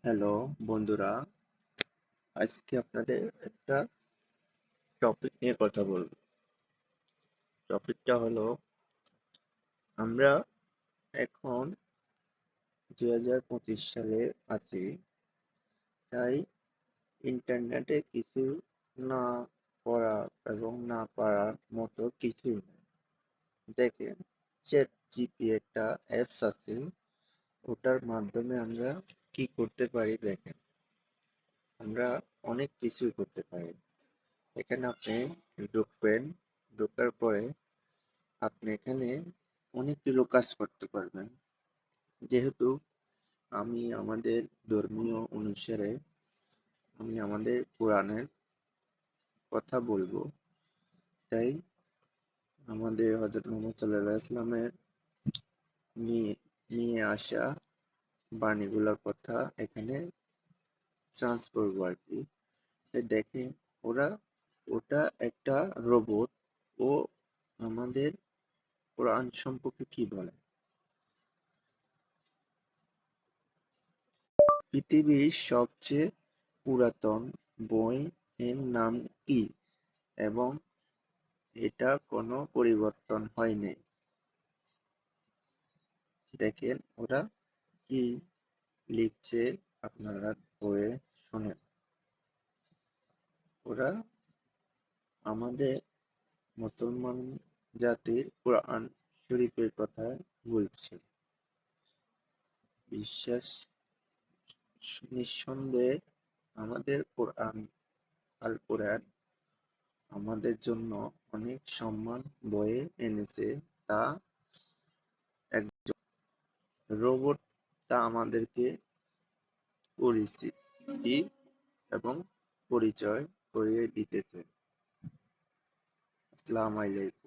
Hello বন্ধুরা, আজকে আপনাদের একটা টপিক নিয়ে কথা বলবো। টপিকটা হলো, আমরা এখন 2025 সালে আছি। তাই ইন্টারনেটে কিছু না পড়া এবং না পারার মতো কিছুই নেই। দেখেন, চ্যাট জিপি একটা অ্যাপস আছে, ওটার মাধ্যমে আমরা কি করতে পারি। দেখেন, আমরা অনেক কিছুই করতে পারি। এখানে আপনি ঢুকবেন, ঢোকার পরে আপনি এখানে অনেকগুলো কাজ করতে পারবেন। যেহেতু আমি আমাদের ধর্মীয় অনুসারে আমি আমাদের কোরআনের কথা বলবো, তাই আমাদের হযরত মুহাম্মদ সাল্লাল্লাহু আলাইহি ওয়াসাল্লামের নিয়ে নিয়ে আসা বাণীগুলোর কথা এখানে চান্স করবো আর কি। তাই দেখেন, ওরা ওটা একটা রোবট। ও আমাদের কোরআন সম্পর্কে কি বলে। পৃথিবীর সবচেয়ে পুরাতন বই এর নাম কি এবং এটা কোনো পরিবর্তন হয়নি। দেখেন ওরা কি লিখছে, আপনারা পড়ে শোনেন। ওরা আমাদের মুসলমান জাতির কোরআন শরীফের কথা বলছে। বিশ্বাস নিঃসন্দেহে আমাদের আল কোরআন আমাদের জন্য অনেক সম্মান বয়ে এনেছে। তা একজন রোবট তা আমাদেরকে পরিচিতি এবং পরিচয় করিয়ে দিতেছে। আসসালামু আলাইকুম।